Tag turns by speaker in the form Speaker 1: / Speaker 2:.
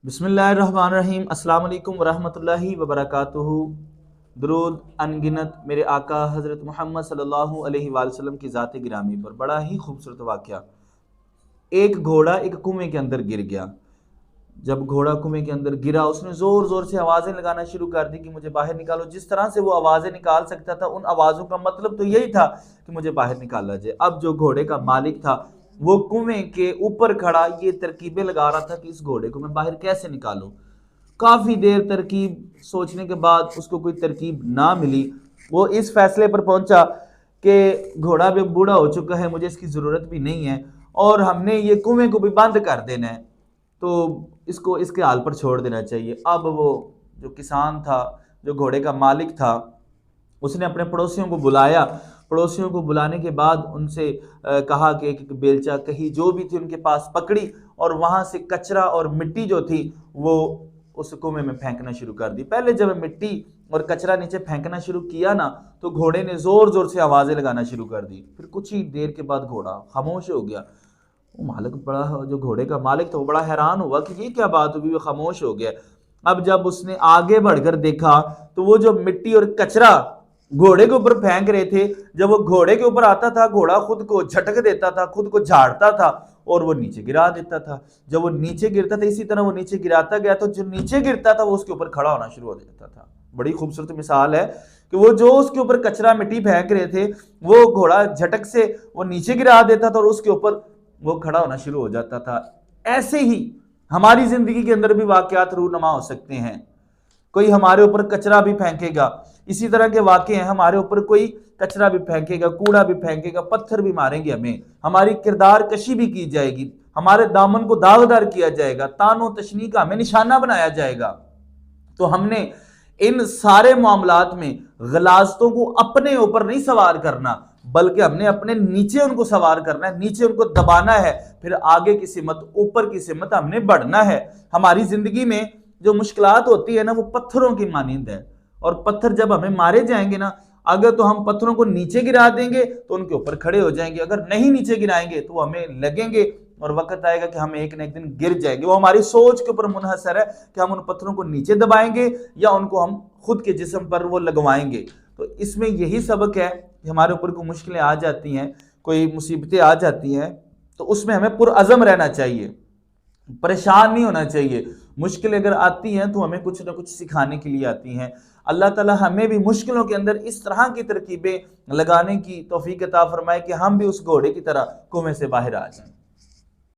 Speaker 1: बिस्मिल्लाहिर्रहमानिर्रहीम। अस्सलाम वालेकुम वरहमतुल्लाहि वबरकातुहू। दुरूद अनगिनत मेरे आका हज़रत मोहम्मद सल्लल्लाहु अलैहि वसल्लम की ज़ात गिरामी पर। बड़ा ही खूबसूरत वाक़या। एक घोड़ा एक कुएं के अंदर गिर गया। जब घोड़ा कुएं के अंदर गिरा, उसने ज़ोर ज़ोर से आवाज़ें लगाना शुरू कर दी कि मुझे बाहर निकालो। जिस तरह से वो आवाज़ें निकाल सकता था, उन आवाज़ों का मतलब तो यही था कि मुझे बाहर निकाला जाए। अब जो घोड़े का मालिक था वो कुएं के ऊपर खड़ा ये तरकीबें लगा रहा था कि इस घोड़े को मैं बाहर कैसे निकालूं। काफ़ी देर तरकीब सोचने के बाद उसको कोई तरकीब ना मिली। वो इस फैसले पर पहुंचा कि घोड़ा भी बूढ़ा हो चुका है, मुझे इसकी ज़रूरत भी नहीं है और हमने ये कुएं को भी बंद कर देना है, तो इसको इसके हाल पर छोड़ देना चाहिए। अब वो जो किसान था, जो घोड़े का मालिक था, उसने अपने पड़ोसियों को बुलाया। पड़ोसियों को बुलाने के बाद उनसे कहा कि एक बेलचा कही जो भी थी उनके पास पकड़ी और वहाँ से कचरा और मिट्टी जो थी वो उस कुएं में फेंकना शुरू कर दी। पहले जब मिट्टी और कचरा नीचे फेंकना शुरू किया ना, तो घोड़े ने ज़ोर ज़ोर से आवाज़ें लगाना शुरू कर दी। फिर कुछ ही देर के बाद घोड़ा खामोश हो गया। वो मालिक बड़ा, जो घोड़े का मालिक था, वो बड़ा हैरान हुआ कि ये क्या बात हुई, वो खामोश हो गया। अब जब उसने आगे बढ़कर देखा तो वो जो मिट्टी और कचरा घोड़े के ऊपर फेंक रहे थे, जब वो घोड़े के ऊपर आता था, घोड़ा खुद को झटक देता था, खुद को झाड़ता था और वो नीचे गिरा देता था। जब वो नीचे गिरता था, इसी तरह वो नीचे गिराता गया, तो जो नीचे गिरता था वो उसके ऊपर खड़ा होना शुरू हो जाता था। बड़ी खूबसूरत मिसाल है कि वो जो उसके ऊपर कचरा मिट्टी फेंक रहे थे, वो घोड़ा झटक से वो नीचे गिरा देता था और उसके ऊपर वो खड़ा होना शुरू हो जाता था। ऐसे ही हमारी जिंदगी के अंदर भी वाकयात रूनुमा हो सकते हैं। कोई हमारे ऊपर कचरा भी फेंकेगा, इसी तरह के वाकये हैं। हमारे ऊपर कोई कचरा भी फेंकेगा, कूड़ा भी फेंकेगा, पत्थर भी मारेंगे हमें, हमारी किरदार कशी भी की जाएगी, हमारे दामन को दागदार किया जाएगा, तानो तशनी का हमें निशाना बनाया जाएगा। तो हमने इन सारे मामलात में गलाजतों को अपने ऊपर नहीं सवार करना, बल्कि हमने अपने नीचे उनको सवार करना है, नीचे उनको दबाना है, फिर आगे की सिमत, ऊपर की सिमत हमने बढ़ना है। हमारी जिंदगी में जो मुश्किलात होती है ना, वो पत्थरों की मानिंद है। और पत्थर जब हमें मारे जाएंगे ना, अगर तो हम पत्थरों को नीचे गिरा देंगे तो उनके ऊपर खड़े हो जाएंगे, अगर नहीं नीचे गिराएंगे तो हमें लगेंगे और वक्त आएगा कि हम एक न एक दिन गिर जाएंगे। वो हमारी सोच के ऊपर मुनहसर है कि हम उन पत्थरों को नीचे दबाएंगे या उनको हम खुद के जिस्म पर वो लगवाएंगे। तो इसमें यही सबक है कि हमारे ऊपर कोई मुश्किलें आ जाती हैं, कोई मुसीबतें आ जाती हैं, तो उसमें हमें पुरअज़म रहना चाहिए, परेशान नहीं होना चाहिए। मुश्किल अगर आती हैं तो हमें कुछ ना कुछ सिखाने के लिए आती हैं। अल्लाह ताला हमें भी मुश्किलों के अंदर इस तरह की तरकीबें लगाने की तौफीक अता फरमाए कि हम भी उस घोड़े की तरह कुएं से बाहर आ जाएं।